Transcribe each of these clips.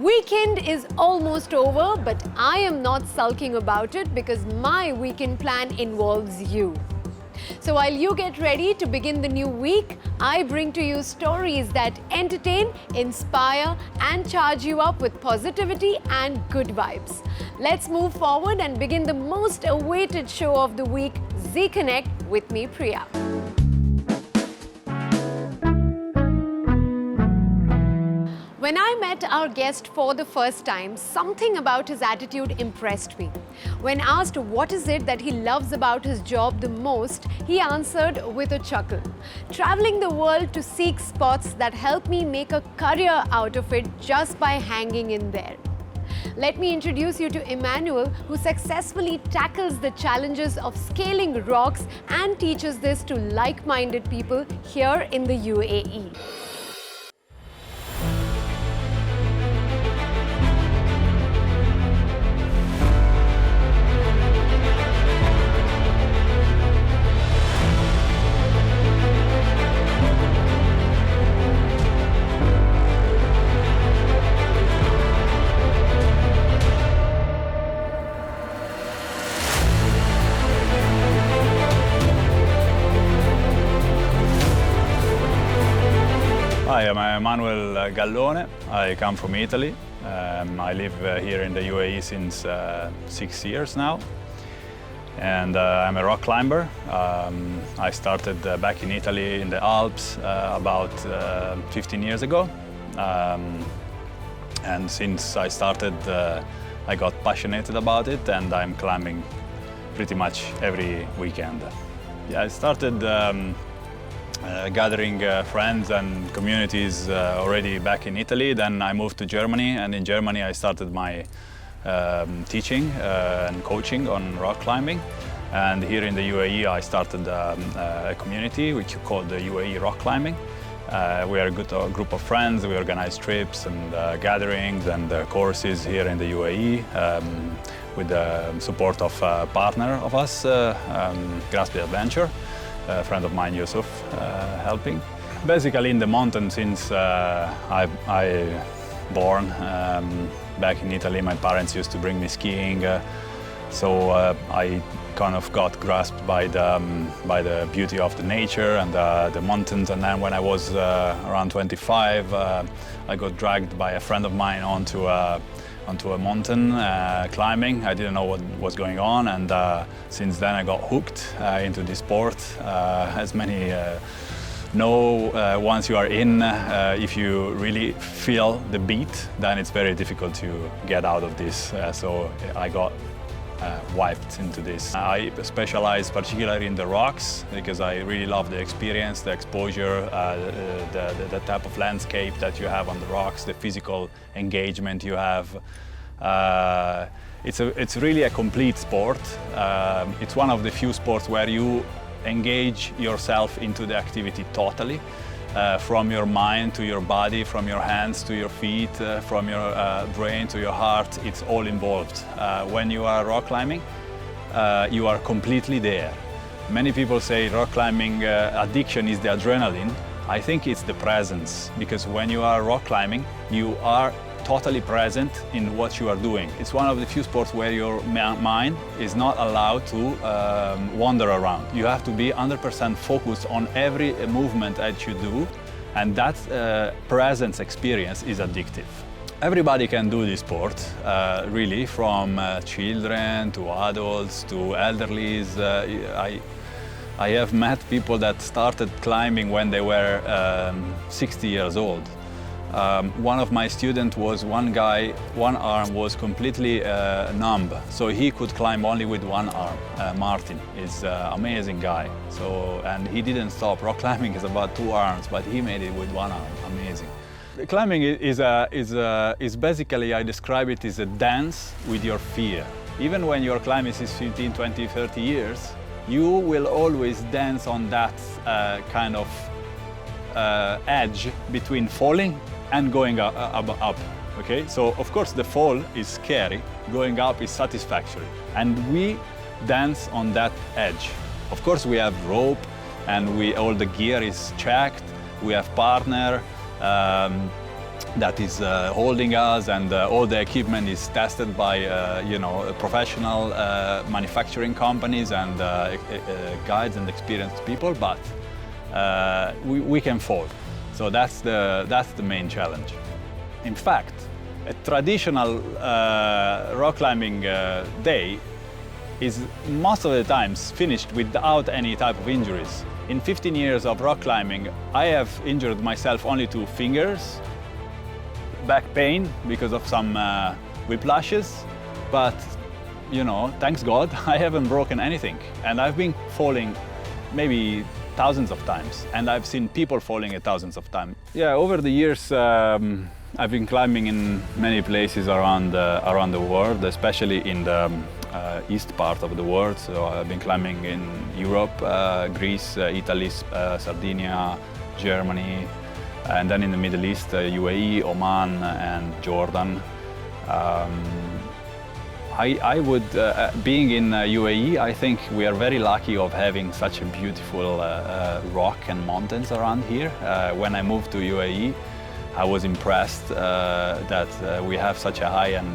Weekend is almost over, but I am not sulking about it because my weekend plan involves you. So while you get ready to begin the new week, I bring to you stories that entertain, inspire, and charge you up with positivity and good vibes. Let's move forward and begin the most awaited show of the week, Z Connect, with me, Priya. When I met our guest for the first time, something about his attitude impressed me. When asked what is it that he loves about his job the most, he answered with a chuckle. Traveling the world to seek spots that help me make a career out of it just by hanging in there. Let me introduce you to Emmanuel, who successfully tackles the challenges of scaling rocks and teaches this to like-minded people here in the UAE. Hi, I'm Emmanuel Gallone. I come from Italy. I live here in the UAE since 6 years now. And I'm a rock climber. I started back in Italy in the Alps about 15 years ago. And since I started, I got passionate about it, and I'm climbing pretty much every weekend. Yeah, I started gathering friends and communities already back in Italy. Then I moved to Germany, and in Germany I started my teaching and coaching on rock climbing. And here in the UAE I started a community which we call the UAE Rock Climbing. We are a good group of friends. We organize trips and gatherings and courses here in the UAE with the support of a partner of us, KSA Adventure. A friend of mine, Yusuf, helping. Basically in the mountains since I born back in Italy. My parents used to bring me skiing, so I kind of got grasped by the beauty of the nature and the mountains. And then when I was around 25, I got dragged by a friend of mine onto a mountain climbing. I didn't know what was going on, and since then I got hooked into this sport. As many know, once you are in, if you really feel the beat, then it's very difficult to get out of this. So I got wiped into this. I specialize particularly in the rocks because I really love the experience, the exposure, the type of landscape that you have on the rocks, the physical engagement you have. It's really a complete sport. It's one of the few sports where you engage yourself into the activity totally. From your mind to your body, from your hands to your feet, from your brain to your heart, it's all involved. When you are rock climbing, you are completely there. Many people say rock climbing addiction is the adrenaline. I think it's the presence, because when you are rock climbing, you are totally present in what you are doing. It's one of the few sports where your mind is not allowed to wander around. You have to be 100% focused on every movement that you do, and that presence experience is addictive. Everybody can do this sport, really, from children to adults to elderlies. I have met people that started climbing when they were 60 years old. One of my students was one guy, one arm was completely numb, so he could climb only with one arm. Martin is an amazing guy. And he didn't stop. Rock climbing is about 2 arms, but he made it with 1 arm. Amazing. Climbing is basically, I describe it as a dance with your fear. Even when you're climbing since 15, 20, 30 years, you will always dance on that kind of edge between falling and going up, okay? So of course the fall is scary, going up is satisfactory. And we dance on that edge. Of course we have rope and all the gear is checked, we have partner, that is holding us, and all the equipment is tested by professional manufacturing companies and guides and experienced people, but we can fall. So that's the main challenge. In fact, a traditional rock climbing day is most of the times finished without any type of injuries. In 15 years of rock climbing, I have injured myself only to fingers, back pain because of some whiplashes, but thanks God, I haven't broken anything. And I've been falling maybe thousands of times, and I've seen people falling thousands of times. Yeah, over the years, I've been climbing in many places around the world, especially in the east part of the world. So I've been climbing in Europe, Greece, Italy, Sardinia, Germany, and then in the Middle East, UAE, Oman, and Jordan. Being in UAE, I think we are very lucky of having such a beautiful rock and mountains around here. When I moved to UAE, I was impressed that we have such a high and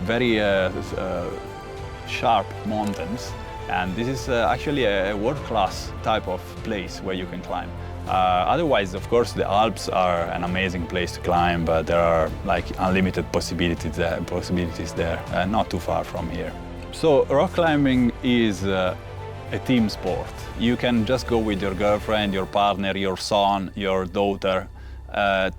very sharp mountains. And this is actually a world-class type of place where you can climb. Otherwise, of course, the Alps are an amazing place to climb, but there are like unlimited possibilities there, not too far from here. So rock climbing is a team sport. You can just go with your girlfriend, your partner, your son, your daughter. A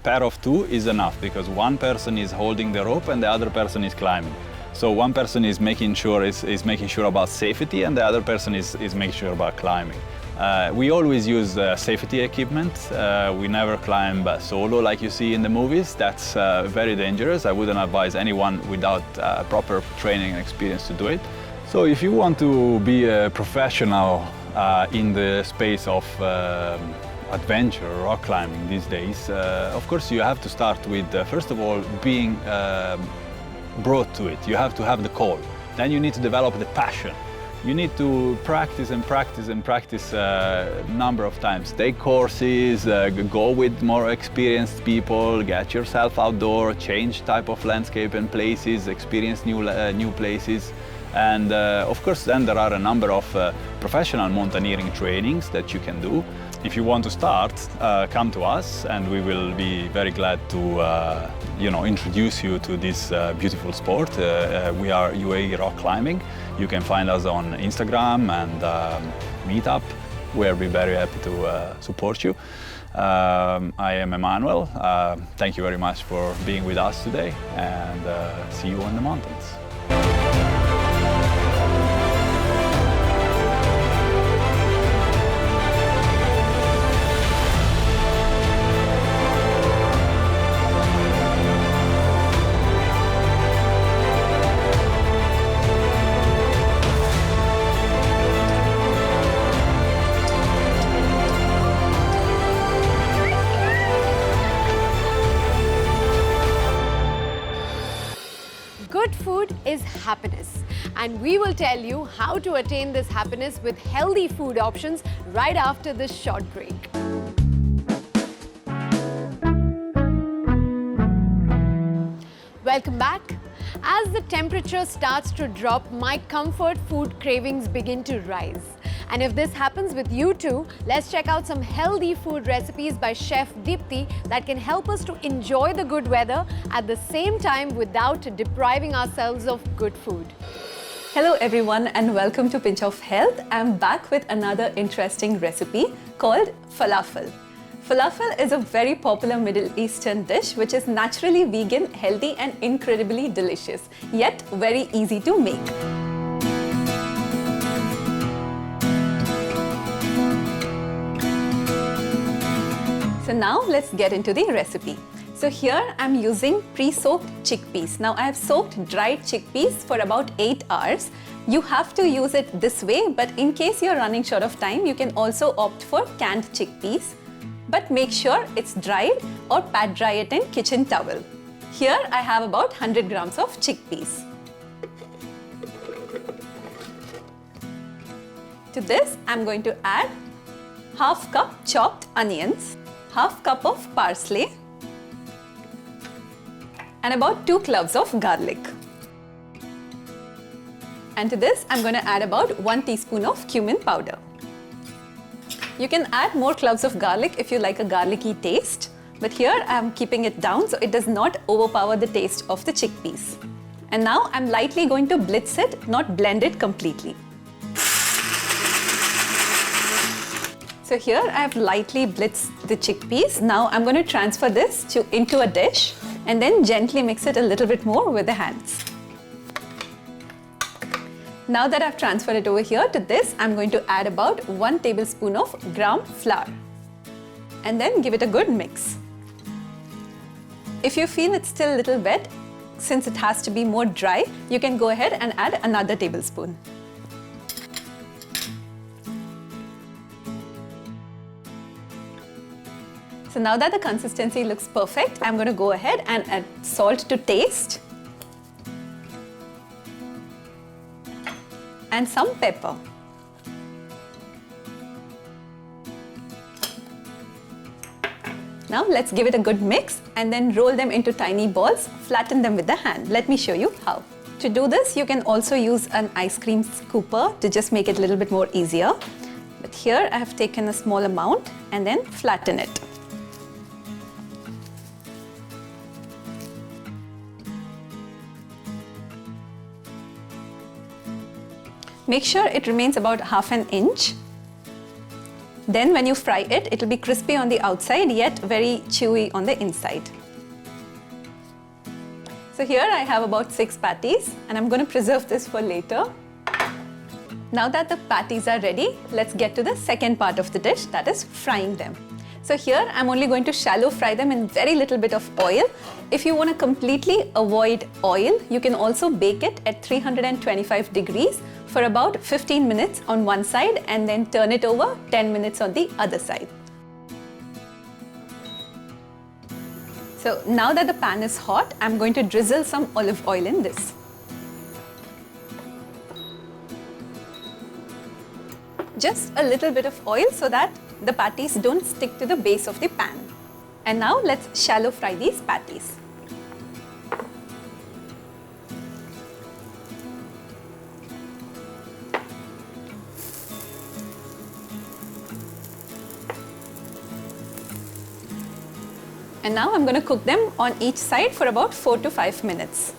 pair of two is enough, because one person is holding the rope and the other person is climbing. So one person is making sure about safety, and the other person is making sure about climbing. We always use safety equipment. We never climb solo like you see in the movies. That's very dangerous. I wouldn't advise anyone without proper training and experience to do it. So if you want to be a professional in the space of adventure, rock climbing these days, of course you have to start with, first of all, being brought to it. You have to have the call. Then you need to develop the passion. You need to practice and practice and practice a number of times. Take courses, go with more experienced people, get yourself outdoor, change type of landscape and places, experience new places. And of course, then there are a number of professional mountaineering trainings that you can do. If you want to start, come to us, and we will be very glad to introduce you to this beautiful sport. We are UAE Rock Climbing. You can find us on Instagram and Meetup. We'll be very happy to support you. I am Emmanuel. Thank you very much for being with us today, and see you on the mountains. Good food is happiness, and we will tell you how to attain this happiness with healthy food options right after this short break. Welcome back. As the temperature starts to drop, my comfort food cravings begin to rise. And if this happens with you too, let's check out some healthy food recipes by Chef Deepti that can help us to enjoy the good weather at the same time without depriving ourselves of good food. Hello everyone, and welcome to Pinch of Health. I'm back with another interesting recipe called falafel. Falafel is a very popular Middle Eastern dish which is naturally vegan, healthy and incredibly delicious, yet very easy to make. So now let's get into the recipe. So here I'm using pre-soaked chickpeas. Now I have soaked dried chickpeas for about 8 hours. You have to use it this way, but in case you're running short of time, you can also opt for canned chickpeas. But make sure it's dried or pat dry it in kitchen towel. Here I have about 100 grams of chickpeas. To this I'm going to add half cup chopped onions, half cup of parsley, and about 2 cloves of garlic. And to this, I'm going to add about 1 teaspoon of cumin powder. You can add more cloves of garlic if you like a garlicky taste, but here I'm keeping it down so it does not overpower the taste of the chickpeas. And now I'm lightly going to blitz it, not blend it completely. So here I have lightly blitzed the chickpeas. Now I'm going to transfer this into a dish and then gently mix it a little bit more with the hands. Now that I've transferred it over here to this, I'm going to add about 1 tablespoon of gram flour and then give it a good mix. If you feel it's still a little wet, since it has to be more dry, you can go ahead and add another tablespoon. So now that the consistency looks perfect, I'm going to go ahead and add salt to taste and some pepper. Now let's give it a good mix and then roll them into tiny balls, flatten them with the hand. Let me show you how. To do this, you can also use an ice cream scooper to just make it a little bit more easier. But here I have taken a small amount and then flatten it. Make sure it remains about half an inch. Then when you fry it, it will be crispy on the outside yet very chewy on the inside. So here I have about 6 patties and I'm going to preserve this for later. Now that the patties are ready, let's get to the second part of the dish, that is frying them. So here I'm only going to shallow fry them in very little bit of oil. If you want to completely avoid oil, you can also bake it at 325 degrees for about 15 minutes on one side and then turn it over 10 minutes on the other side. So now that the pan is hot, I'm going to drizzle some olive oil in this. Just a little bit of oil so that the patties don't stick to the base of the pan. And now let's shallow fry these patties. And now I'm going to cook them on each side for about 4 to 5 minutes.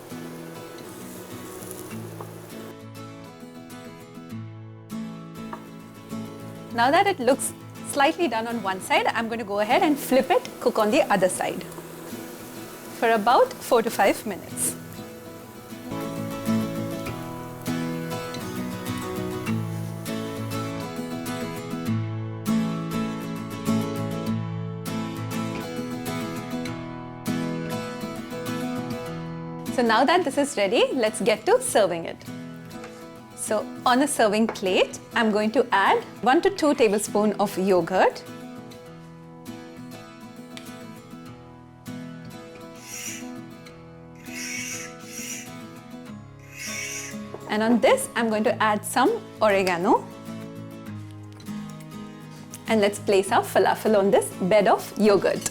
Now that it looks slightly done on one side, I'm going to go ahead and flip it, cook on the other side for about 4 to 5 minutes. So now that this is ready, let's get to serving it. So on a serving plate, I'm going to add 1 to 2 tablespoons of yogurt. And on this, I'm going to add some oregano. And let's place our falafel on this bed of yogurt.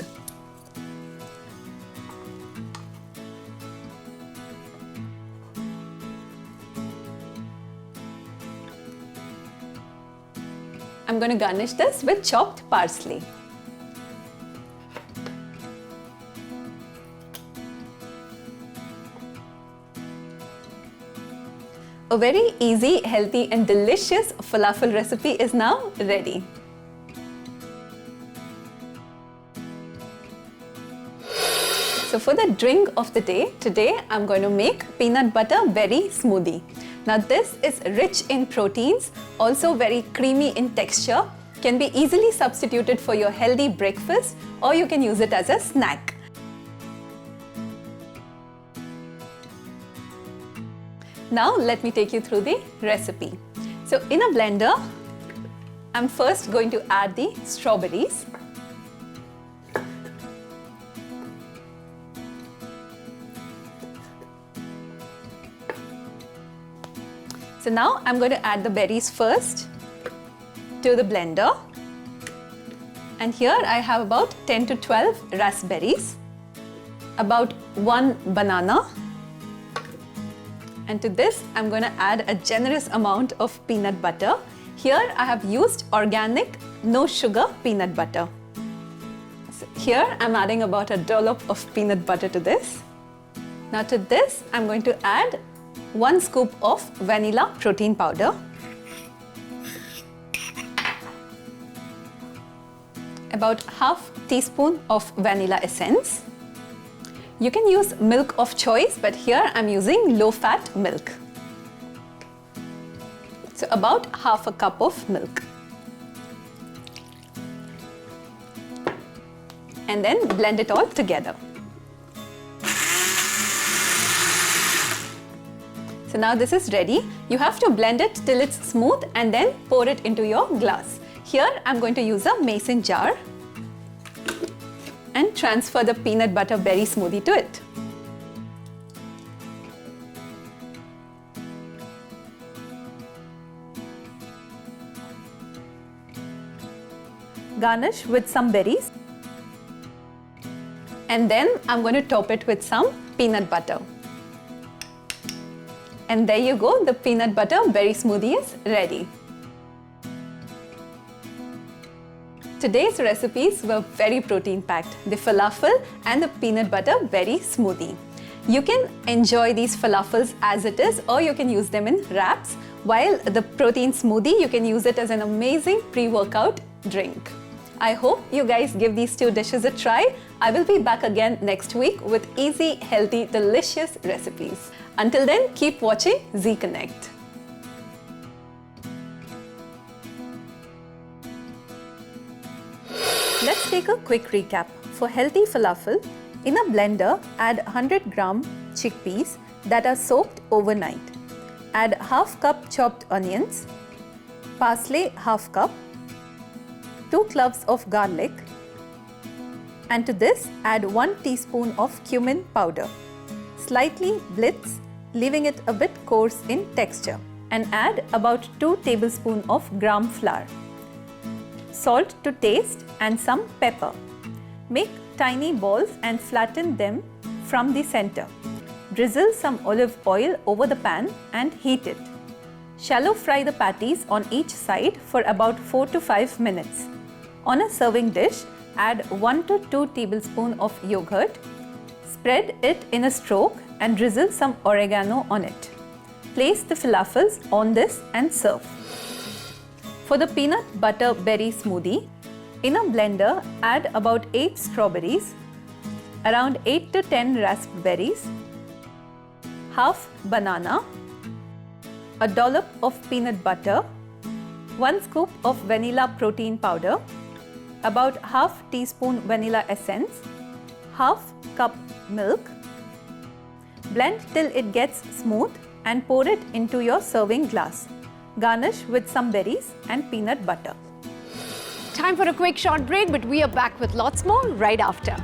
I'm going to garnish this with chopped parsley. A very easy, healthy and delicious falafel recipe is now ready. So for the drink of the day, today I'm going to make peanut butter berry smoothie. Now this is rich in proteins, also very creamy in texture, can be easily substituted for your healthy breakfast or you can use it as a snack. Now let me take you through the recipe. So in a blender, I'm first going to add the strawberries. So now I'm going to add the berries first to the blender. And here I have about 10 to 12 raspberries, about 1 banana. And to this, I'm going to add a generous amount of peanut butter. Here, I have used organic, no sugar peanut butter. So here, I'm adding about a dollop of peanut butter to this. Now to this, I'm going to add 1 scoop of vanilla protein powder. About half teaspoon of vanilla essence. You can use milk of choice, but here I'm using low-fat milk. So about half a cup of milk. And then blend it all together. So now this is ready. You have to blend it till it's smooth and then pour it into your glass. Here I'm going to use a mason jar and transfer the peanut butter berry smoothie to it. Garnish with some berries. And then I'm going to top it with some peanut butter. And there you go, the peanut butter berry smoothie is ready. Today's recipes were very protein packed, the falafel and the peanut butter berry smoothie. You can enjoy these falafels as it is, or you can use them in wraps, while the protein smoothie, you can use it as an amazing pre-workout drink. I hope you guys give these 2 dishes a try. I will be back again next week with easy, healthy, delicious recipes. Until then, keep watching Zee Connect. Let's take a quick recap. For healthy falafel, in a blender, add 100 gram chickpeas that are soaked overnight. Add half cup chopped onions, parsley half cup, 2 cloves of garlic, and to this add 1 teaspoon of cumin powder. Slightly blitz, leaving it a bit coarse in texture, and add about 2 tablespoons of gram flour. Salt to taste and some pepper. Make tiny balls and flatten them from the center. Drizzle some olive oil over the pan and heat it. Shallow fry the patties on each side for about 4 to 5 minutes. On a serving dish, add 1 to 2 tablespoons of yogurt. Spread it in a stroke and drizzle some oregano on it. Place the falafels on this and serve. For the peanut butter berry smoothie, in a blender, add about 8 strawberries, around 8 to 10 raspberries, half banana, a dollop of peanut butter, 1 scoop of vanilla protein powder, about half teaspoon vanilla essence, half cup milk. Blend till it gets smooth and pour it into your serving glass. Garnish with some berries and peanut butter. Time for a quick short break, but we are back with lots more right after.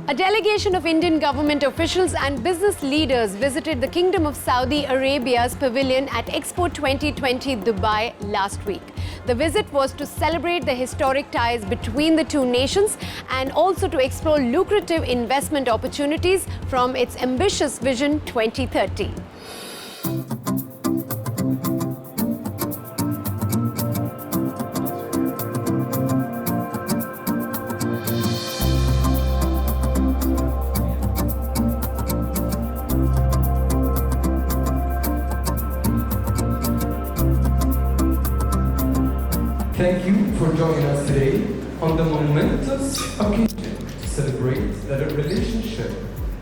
A delegation of Indian government officials and business leaders visited the Kingdom of Saudi Arabia's pavilion at EXPO 2020 Dubai last week. The visit was to celebrate the historic ties between the 2 nations and also to explore lucrative investment opportunities from its ambitious Vision 2030. Thank you for joining us today on the momentous occasion to celebrate the relationship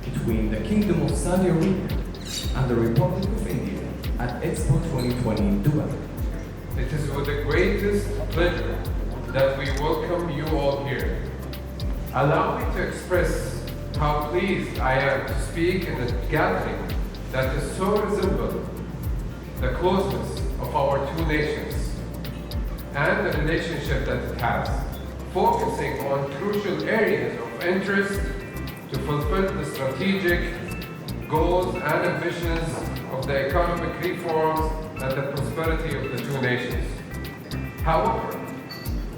between the Kingdom of Saudi Arabia and the Republic of India at EXPO 2020 in Dubai. It is with the greatest pleasure that we welcome you all here. Allow me to express how pleased I am to speak in a gathering that is so resemble the closeness of our 2 nations and the relationship that it has, focusing on crucial areas of interest to fulfill the strategic goals and ambitions of the economic reforms and the prosperity of the 2 nations. However,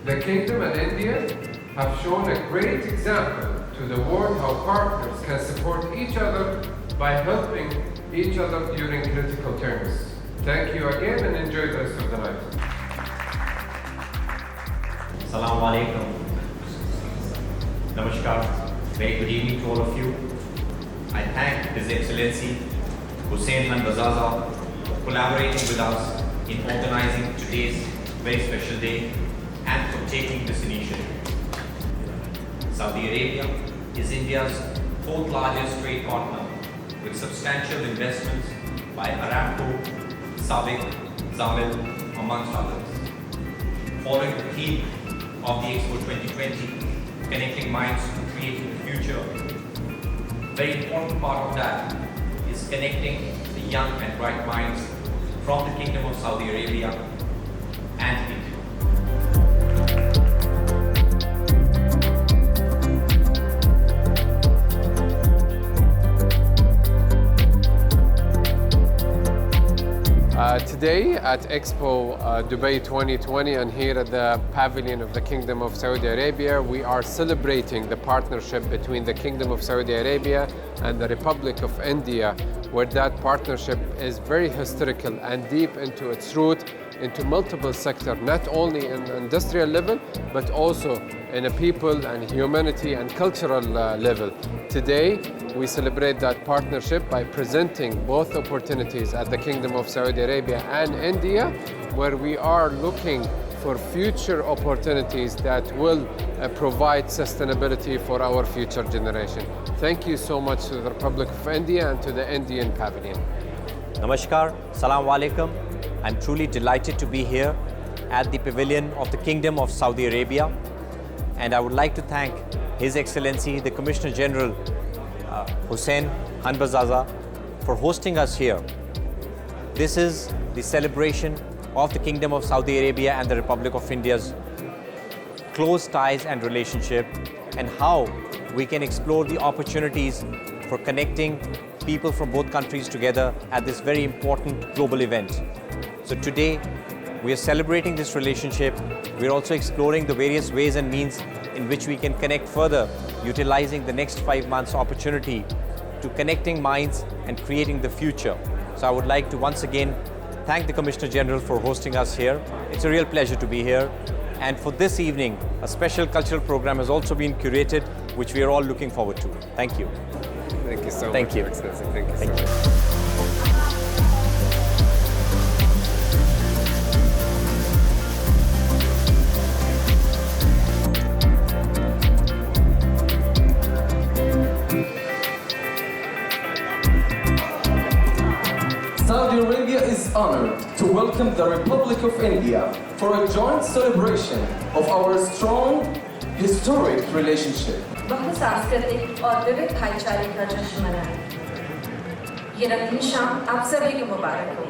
the Kingdom and India have shown a great example to the world how partners can support each other by helping each other during critical times. Thank you again and enjoy the rest of the night. Assalamu alaikum. Namaskar. Very good evening to all of you. I thank His Excellency Hussein Khan Bazaza for collaborating with us in organizing today's very special day and for taking this initiative. Saudi Arabia is India's fourth largest trade partner with substantial investments by Aramco, Sabic, Zamil, amongst others. Following the theme of the EXPO 2020, connecting minds to creating the future, a very important part of that is connecting the young and bright minds from the Kingdom of Saudi Arabia and India. Today at EXPO Dubai 2020 and here at the Pavilion of the Kingdom of Saudi Arabia, we are celebrating the partnership between the Kingdom of Saudi Arabia and the Republic of India, where that partnership is very historical and deep into its root, into multiple sectors, not only in industrial level, but also in a people and humanity and cultural level. Today, we celebrate that partnership by presenting both opportunities at the Kingdom of Saudi Arabia and India, where we are looking for future opportunities that will provide sustainability for our future generation. Thank you so much to the Republic of India and to the Indian Pavilion. Namaskar, Assalamu alaikum. I'm truly delighted to be here at the Pavilion of the Kingdom of Saudi Arabia, and I would like to thank His Excellency the Commissioner General Hussein Khan Bazaza for hosting us here. This is the celebration of the Kingdom of Saudi Arabia and the Republic of India's close ties and relationship, and how we can explore the opportunities for connecting people from both countries together at this very important global event. So today, we are celebrating this relationship. We're also exploring the various ways and means in which we can connect further, utilizing the next 5 months opportunity to connecting minds and creating the future. So I would like to once again thank the Commissioner General for hosting us here. It's a real pleasure to be here. And for this evening, a special cultural program has also been curated, which we are all looking forward to. Thank you. Thank you so much. Thank you. Your Excellency. Thank you Thank so you. much. Saudi Arabia is honored to welcome the Republic of India for a joint celebration of our strong historic relationship. वक्त सांस्कृतिक और विविध भाईचारे का जश्न मनाएं। ये रंगीन शाम आप सभी को मुबारक हो।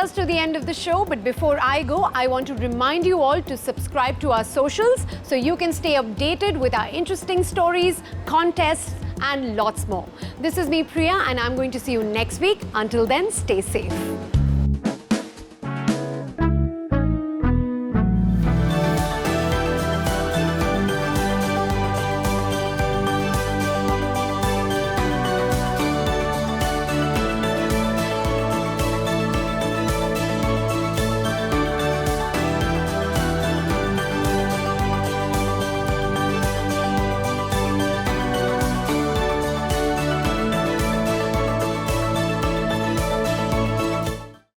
us to the end of the show, but before I go, I want to remind you all to subscribe to our socials so you can stay updated with our interesting stories, contests, and lots more. This is me, Priya, and I'm going to see you next week. Until then, stay safe.